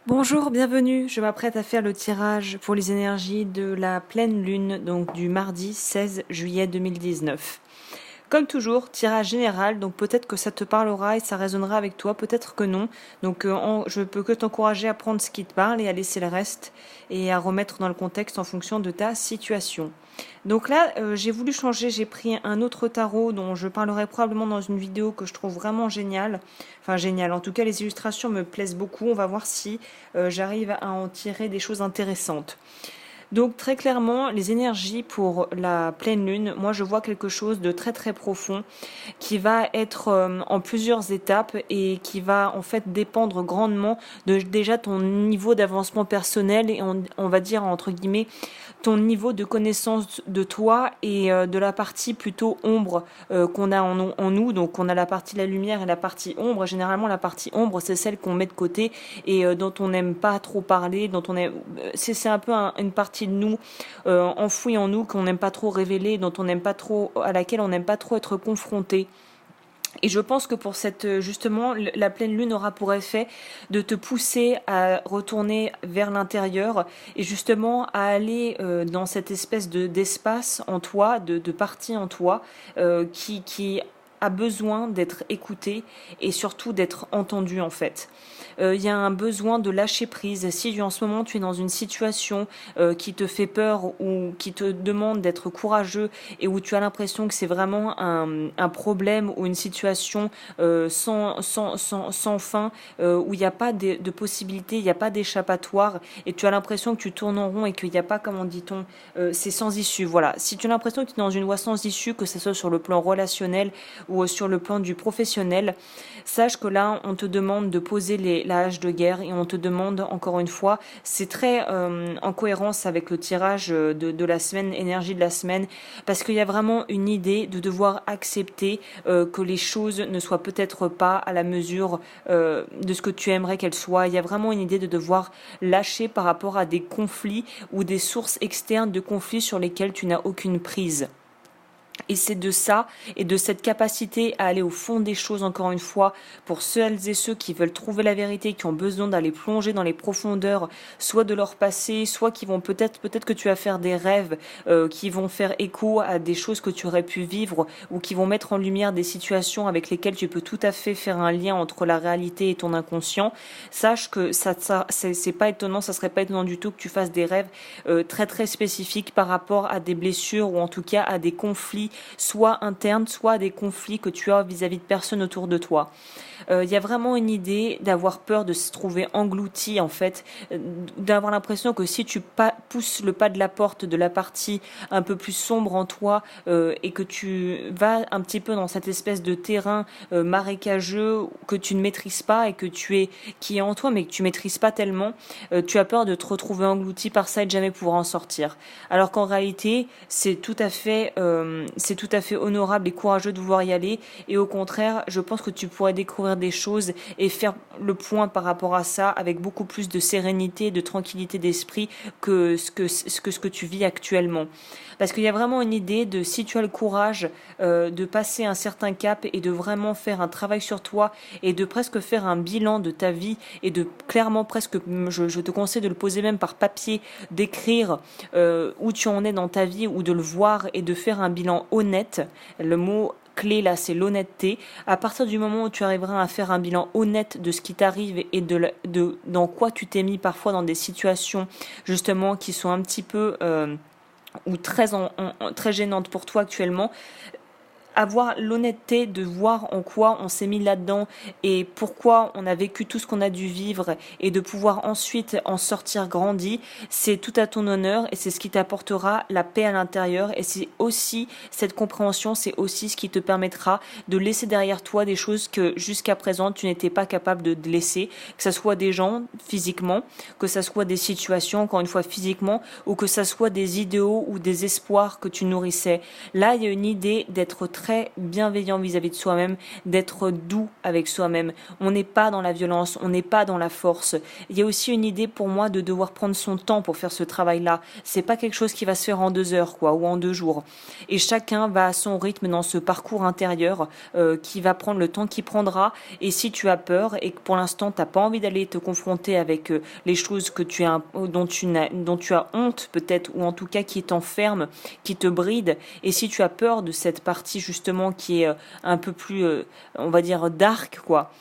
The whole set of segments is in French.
Bonjour, bienvenue. Je m'apprête à faire le tirage pour les énergies de la pleine lune, donc du mardi 16 juillet 2019. Comme toujours, tirage général, donc peut-être que ça te parlera et ça résonnera avec toi, peut-être que non. Donc je peux que t'encourager à prendre ce qui te parle et à laisser le reste et à remettre dans le contexte en fonction de ta situation. Donc là, j'ai voulu changer, j'ai pris un autre tarot dont je parlerai probablement dans une vidéo que je trouve vraiment géniale. Enfin génial, en tout cas les illustrations me plaisent beaucoup, on va voir si j'arrive à en tirer des choses intéressantes. Donc très clairement, les énergies pour la pleine lune, moi je vois quelque chose de très très profond qui va être en plusieurs étapes et qui va en fait dépendre grandement de déjà ton niveau d'avancement personnel et on va dire entre guillemets ton niveau de connaissance de toi et de la partie plutôt ombre qu'on a en nous. Donc on a la partie de la lumière et la partie ombre. Généralement la partie ombre c'est celle qu'on met de côté et dont on n'aime pas trop parler, dont on est c'est un peu une partie de nous enfouie en nous qu'on n'aime pas trop révéler, dont on n'aime pas trop à laquelle on n'aime pas trop être confronté. Et je pense que pour cette justement la pleine lune aura pour effet de te pousser à retourner vers l'intérieur et justement à aller dans cette espèce de d'espace en toi, de partie en toi qui a besoin d'être écouté et surtout d'être entendu en fait. Il y a un besoin de lâcher prise. Si en ce moment tu es dans une situation qui te fait peur ou qui te demande d'être courageux et où tu as l'impression que c'est vraiment un problème ou une situation sans fin, où il n'y a pas de possibilité, il n'y a pas d'échappatoire et tu as l'impression que tu tournes en rond et qu'il n'y a pas, comment dit-on, c'est sans issue. Voilà. Si tu as l'impression que tu es dans une voie sans issue, que ce soit sur le plan relationnel ou sur le plan du professionnel, sache que là, on te demande de poser la hache de guerre et on te demande, encore une fois, c'est très en cohérence avec le tirage de la semaine, énergie de la semaine, parce qu'il y a vraiment une idée de devoir accepter que les choses ne soient peut-être pas à la mesure de ce que tu aimerais qu'elles soient. Il y a vraiment une idée de devoir lâcher par rapport à des conflits ou des sources externes de conflits sur lesquels tu n'as aucune prise. Et c'est de ça et de cette capacité à aller au fond des choses, encore une fois, pour celles et ceux qui veulent trouver la vérité, qui ont besoin d'aller plonger dans les profondeurs, soit de leur passé, soit qui vont peut-être que tu vas faire des rêves qui vont faire écho à des choses que tu aurais pu vivre ou qui vont mettre en lumière des situations avec lesquelles tu peux tout à fait faire un lien entre la réalité et ton inconscient. Sache que c'est pas étonnant, ça serait pas étonnant du tout que tu fasses des rêves très très spécifiques par rapport à des blessures ou en tout cas à des conflits soit internes, soit des conflits que tu as vis-à-vis de personnes autour de toi. Il y a vraiment une idée d'avoir peur de se trouver englouti en fait, d'avoir l'impression que si tu pousses le pas de la porte de la partie un peu plus sombre en toi et que tu vas un petit peu dans cette espèce de terrain marécageux que tu ne maîtrises pas et qui est en toi mais que tu maîtrises pas tellement, tu as peur de te retrouver englouti par ça et de jamais pouvoir en sortir. Alors qu'en réalité, c'est tout à fait honorable et courageux de vouloir y aller. Et au contraire, je pense que tu pourrais découvrir des choses et faire le point par rapport à ça avec beaucoup plus de sérénité, de tranquillité d'esprit que ce que tu vis actuellement. Parce qu'il y a vraiment une idée de si tu as le courage de passer un certain cap et de vraiment faire un travail sur toi et de presque faire un bilan de ta vie et de clairement presque, je te conseille de le poser même par papier, d'écrire où tu en es dans ta vie ou de le voir et de faire un bilan honnête. Le mot clé là, c'est l'honnêteté. À partir du moment où tu arriveras à faire un bilan honnête de ce qui t'arrive et dans quoi tu t'es mis parfois dans des situations justement qui sont un petit peu ou très gênantes pour toi actuellement, avoir l'honnêteté de voir en quoi on s'est mis là-dedans et pourquoi on a vécu tout ce qu'on a dû vivre et de pouvoir ensuite en sortir grandi, c'est tout à ton honneur et c'est ce qui t'apportera la paix à l'intérieur et c'est aussi cette compréhension, c'est aussi ce qui te permettra de laisser derrière toi des choses que jusqu'à présent tu n'étais pas capable de laisser, que ça soit des gens physiquement, que ça soit des situations encore une fois physiquement ou que ça soit des idéaux ou des espoirs que tu nourrissais. Là, il y a une idée d'être très très bienveillant vis-à-vis de soi-même, d'être doux avec soi-même. On n'est pas dans la violence, on n'est pas dans la force. Il y a aussi une idée pour moi de devoir prendre son temps pour faire ce travail-là. C'est pas quelque chose qui va se faire en 2 heures, quoi, ou en 2 jours. Et chacun va à son rythme dans ce parcours intérieur qui va prendre le temps qu'il prendra. Et si tu as peur et que pour l'instant t'as pas envie d'aller te confronter avec les choses que tu as, dont tu as honte peut-être, ou en tout cas qui t'enferment, qui te brident, et si tu as peur de cette partie justement qui est un peu plus, on va dire, dark, quoi,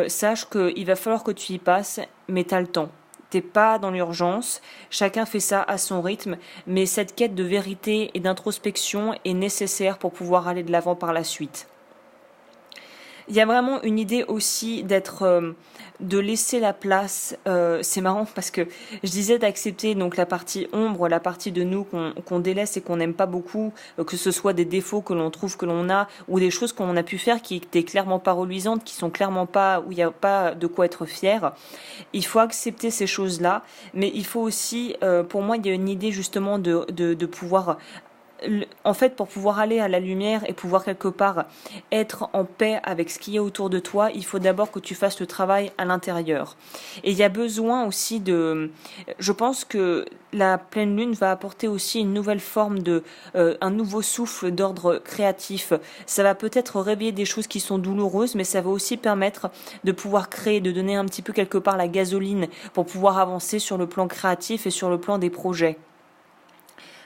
sache qu'il va falloir que tu y passes, mais t'as le temps. T'es pas dans l'urgence, chacun fait ça à son rythme, mais cette quête de vérité et d'introspection est nécessaire pour pouvoir aller de l'avant par la suite. Il y a vraiment une idée aussi de laisser la place. C'est marrant parce que je disais d'accepter donc la partie ombre, la partie de nous qu'on délaisse et qu'on n'aime pas beaucoup, que ce soit des défauts que l'on trouve que l'on a ou des choses qu'on a pu faire qui étaient clairement pas reluisantes, qui sont clairement pas où il n'y a pas de quoi être fier. Il faut accepter ces choses-là, mais il faut aussi, pour moi, il y a une idée justement de pouvoir en fait, pour pouvoir aller à la lumière et pouvoir quelque part être en paix avec ce qui est autour de toi, il faut d'abord que tu fasses le travail à l'intérieur. Et il y a besoin aussi je pense que la pleine lune va apporter aussi une nouvelle forme un nouveau souffle d'ordre créatif. Ça va peut-être réveiller des choses qui sont douloureuses, mais ça va aussi permettre de pouvoir créer, de donner un petit peu quelque part la gasoline pour pouvoir avancer sur le plan créatif et sur le plan des projets.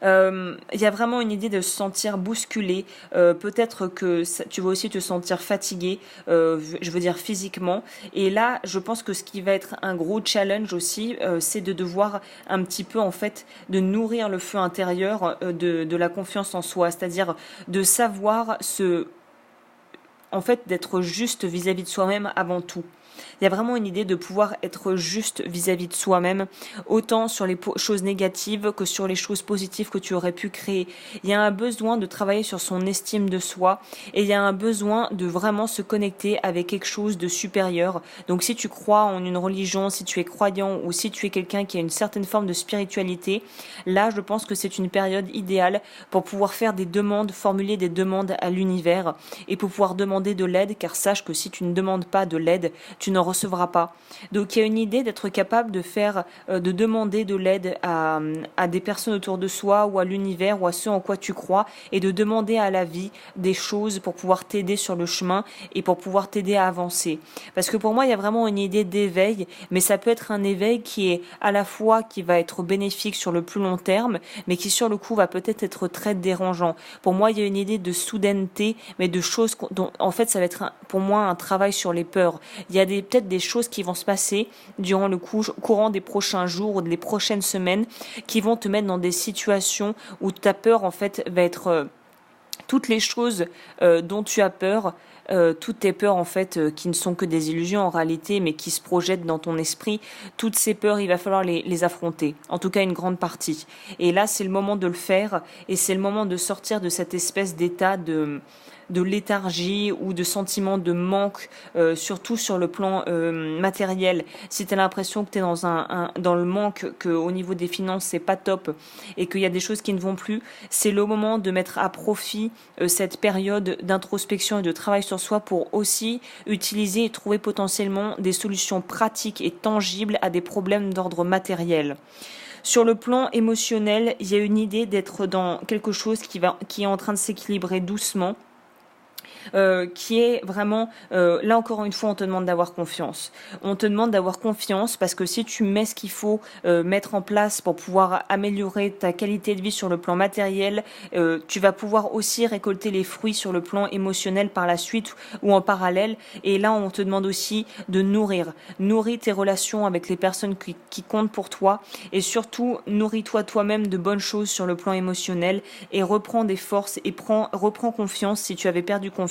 Il y a vraiment une idée de se sentir bousculé. Peut-être que tu vas aussi te sentir fatigué, je veux dire physiquement. Et là, je pense que ce qui va être un gros challenge aussi, c'est de devoir un petit peu en fait de nourrir le feu intérieur de la confiance en soi, c'est-à-dire de savoir en fait d'être juste vis-à-vis de soi-même avant tout. Il y a vraiment une idée de pouvoir être juste vis-à-vis de soi-même, autant sur les choses négatives que sur les choses positives que tu aurais pu créer. Il y a un besoin de travailler sur son estime de soi et il y a un besoin de vraiment se connecter avec quelque chose de supérieur. Donc si tu crois en une religion, si tu es croyant ou si tu es quelqu'un qui a une certaine forme de spiritualité, là je pense que c'est une période idéale pour pouvoir faire des demandes, formuler des demandes à l'univers et pour pouvoir demander de l'aide, car sache que si tu ne demandes pas de l'aide, tu n'en recevras pas. Donc il y a une idée d'être capable de demander de l'aide à des personnes autour de soi ou à l'univers ou à ceux en quoi tu crois et de demander à la vie des choses pour pouvoir t'aider sur le chemin et pour pouvoir t'aider à avancer. Parce que pour moi, il y a vraiment une idée d'éveil, mais ça peut être un éveil qui est à la fois qui va être bénéfique sur le plus long terme, mais qui sur le coup va peut-être être très dérangeant. Pour moi, il y a une idée de soudaineté, mais de choses dont en fait ça va être pour moi un travail sur les peurs. Il y a peut-être des choses qui vont se passer durant le courant des prochains jours ou des prochaines semaines qui vont te mettre dans des situations où ta peur en fait va être toutes les choses dont tu as peur, toutes tes peurs en fait qui ne sont que des illusions en réalité mais qui se projettent dans ton esprit, toutes ces peurs il va falloir les affronter, en tout cas une grande partie. Et là c'est le moment de le faire et c'est le moment de sortir de cette espèce d'état de léthargie ou de sentiment de manque, surtout sur le plan matériel. Si tu as l'impression que tu es dans le manque, qu'au niveau des finances c'est pas top et qu'il y a des choses qui ne vont plus, c'est le moment de mettre à profit cette période d'introspection et de travail sur soi pour aussi utiliser et trouver potentiellement des solutions pratiques et tangibles à des problèmes d'ordre matériel. Sur le plan émotionnel, il y a une idée d'être dans quelque chose qui est en train de s'équilibrer doucement. Qui est vraiment, là encore une fois, on te demande d'avoir confiance. On te demande d'avoir confiance parce que si tu mets ce qu'il faut mettre en place pour pouvoir améliorer ta qualité de vie sur le plan matériel, tu vas pouvoir aussi récolter les fruits sur le plan émotionnel par la suite ou en parallèle. Et là, on te demande aussi de nourrir tes relations avec les personnes qui comptent pour toi et surtout nourris-toi toi-même de bonnes choses sur le plan émotionnel et reprends des forces et reprends confiance si tu avais perdu confiance.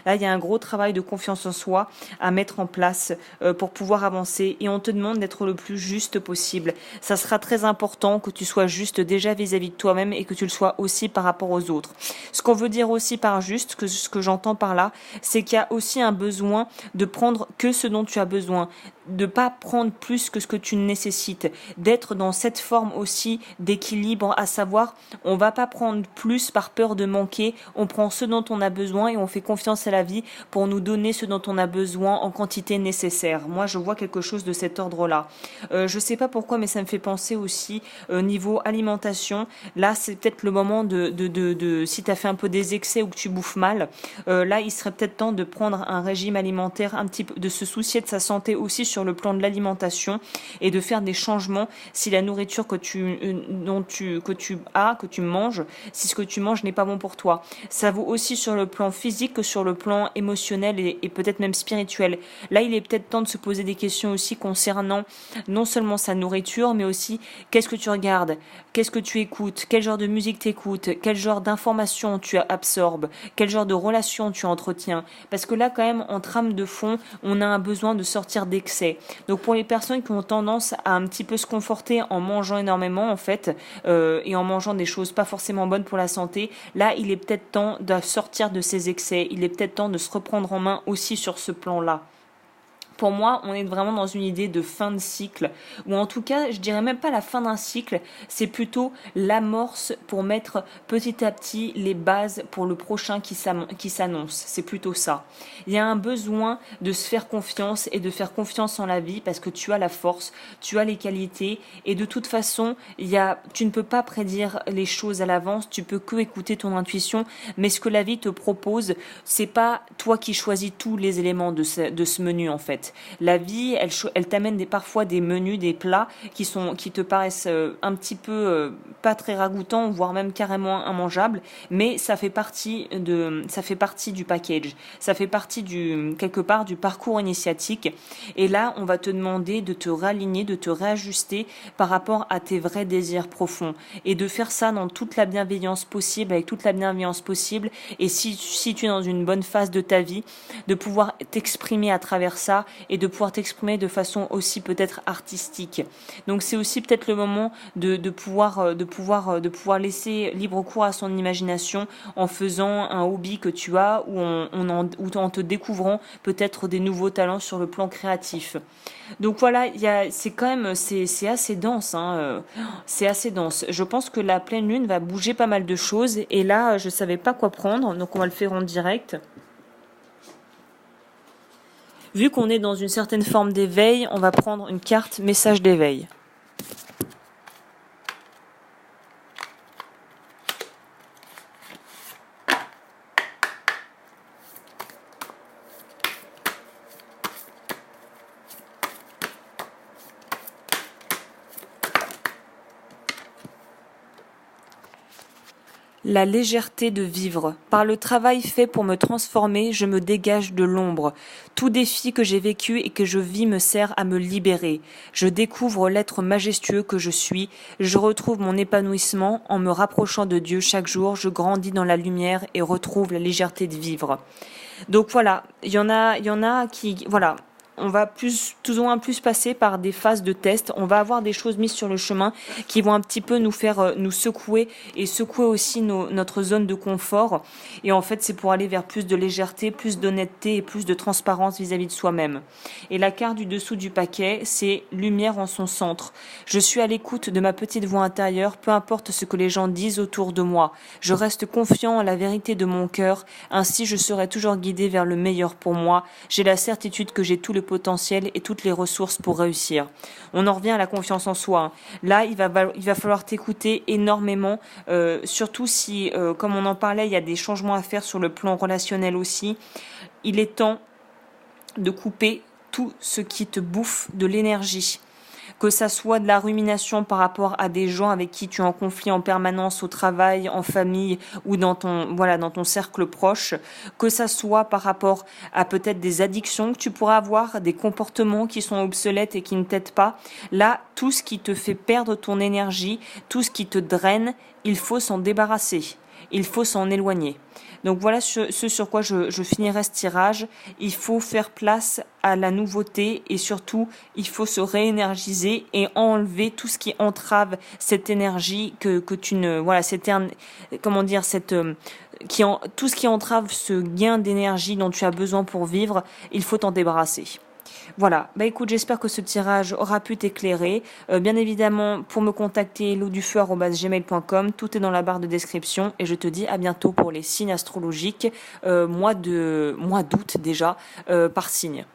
Là, il y a un gros travail de confiance en soi à mettre en place pour pouvoir avancer et on te demande d'être le plus juste possible. Ça sera très important que tu sois juste déjà vis-à-vis de toi-même et que tu le sois aussi par rapport aux autres. Ce qu'on veut dire aussi par juste, ce que j'entends par là, c'est qu'il y a aussi un besoin de prendre que ce dont tu as besoin. de pas prendre plus que ce que tu nécessites, d'être dans cette forme aussi d'équilibre, à savoir, on va pas prendre plus par peur de manquer, on prend ce dont on a besoin et on fait confiance à la vie pour nous donner ce dont on a besoin en quantité nécessaire. Moi, je vois quelque chose de cet ordre-là. Je sais pas pourquoi, mais ça me fait penser aussi niveau alimentation. Là, c'est peut-être le moment de si tu as fait un peu des excès ou que tu bouffes mal, là, il serait peut-être temps de prendre un régime alimentaire un petit peu, de se soucier de sa santé aussi sur le plan de l'alimentation et de faire des changements si la nourriture que tu manges, si ce que tu manges n'est pas bon pour toi. Ça vaut aussi sur le plan physique que sur le plan émotionnel et peut-être même spirituel. Là, il est peut-être temps de se poser des questions aussi concernant non seulement sa nourriture, mais aussi qu'est-ce que tu regardes, qu'est-ce que tu écoutes, quel genre de musique t'écoutes, quel genre d'informations tu absorbes, quel genre de relations tu entretiens. Parce que là, quand même, en trame de fond, on a un besoin de sortir d'excès. Donc pour les personnes qui ont tendance à un petit peu se conforter en mangeant énormément, en fait, et en mangeant des choses pas forcément bonnes pour la santé, là, il est peut-être temps de sortir de ces excès. Il est peut-être temps de se reprendre en main aussi sur ce plan-là. Pour moi, on est vraiment dans une idée de fin de cycle, ou en tout cas, je dirais même pas la fin d'un cycle, c'est plutôt l'amorce pour mettre petit à petit les bases pour le prochain qui s'annonce. C'est plutôt ça. Il y a un besoin de se faire confiance et de faire confiance en la vie parce que tu as la force, tu as les qualités, et de toute façon, tu ne peux pas prédire les choses à l'avance, tu peux que écouter ton intuition, mais ce que la vie te propose, c'est pas toi qui choisis tous les éléments de ce menu en fait. La vie, elle t'amène parfois des menus, des plats qui te paraissent un petit peu pas très ragoûtants, voire même carrément immangeables, mais ça fait partie du package, ça fait partie quelque part du parcours initiatique. Et là, on va te demander de te réaligner, de te réajuster par rapport à tes vrais désirs profonds et de faire ça dans toute la bienveillance possible, avec toute la bienveillance possible. Et si tu es dans une bonne phase de ta vie, de pouvoir t'exprimer à travers ça et de pouvoir t'exprimer de façon aussi peut-être artistique. Donc c'est aussi peut-être le moment de pouvoir laisser libre cours à son imagination en faisant un hobby que tu as ou en te découvrant peut-être des nouveaux talents sur le plan créatif. Donc voilà, c'est assez dense, hein, c'est assez dense. Je pense que la pleine lune va bouger pas mal de choses et là je savais pas quoi prendre, donc on va le faire en direct. Vu qu'on est dans une certaine forme d'éveil, on va prendre une carte message d'éveil. La légèreté de vivre. Par le travail fait pour me transformer, je me dégage de l'ombre. Tout défi que j'ai vécu et que je vis me sert à me libérer. Je découvre l'être majestueux que je suis. Je retrouve mon épanouissement en me rapprochant de Dieu chaque jour. Je grandis dans la lumière et retrouve la légèreté de vivre. Donc voilà, il y en a qui, voilà. On va plus ou moins passer par des phases de test. On va avoir des choses mises sur le chemin qui vont un petit peu nous faire nous secouer et secouer aussi notre zone de confort. Et en fait, c'est pour aller vers plus de légèreté, plus d'honnêteté et plus de transparence vis-à-vis de soi-même. Et la carte du dessous du paquet, c'est lumière en son centre. Je suis à l'écoute de ma petite voix intérieure, peu importe ce que les gens disent autour de moi. Je reste confiant en la vérité de mon cœur. Ainsi, je serai toujours guidé vers le meilleur pour moi. J'ai la certitude que j'ai tout le potentiel et toutes les ressources pour réussir. On en revient à la confiance en soi. Là, il va falloir t'écouter énormément, surtout si, comme on en parlait, il y a des changements à faire sur le plan relationnel aussi. Il est temps de couper tout ce qui te bouffe de l'énergie. Que ça soit de la rumination par rapport à des gens avec qui tu es en conflit en permanence au travail, en famille ou dans ton cercle proche, que ça soit par rapport à peut-être des addictions que tu pourras avoir, des comportements qui sont obsolètes et qui ne t'aident pas. Là, tout ce qui te fait perdre ton énergie, tout ce qui te draine, il faut s'en débarrasser. Il faut s'en éloigner. Donc voilà ce sur quoi je finirai ce tirage. Il faut faire place à la nouveauté et surtout, il faut se réénergiser et enlever tout ce qui entrave cette énergie tout ce qui entrave ce gain d'énergie dont tu as besoin pour vivre, il faut t'en débarrasser. Voilà, bah écoute, j'espère que ce tirage aura pu t'éclairer. Bien évidemment, pour me contacter, helodufeu@gmail.com, tout est dans la barre de description et je te dis à bientôt pour les signes astrologiques, mois d'août déjà, par signe.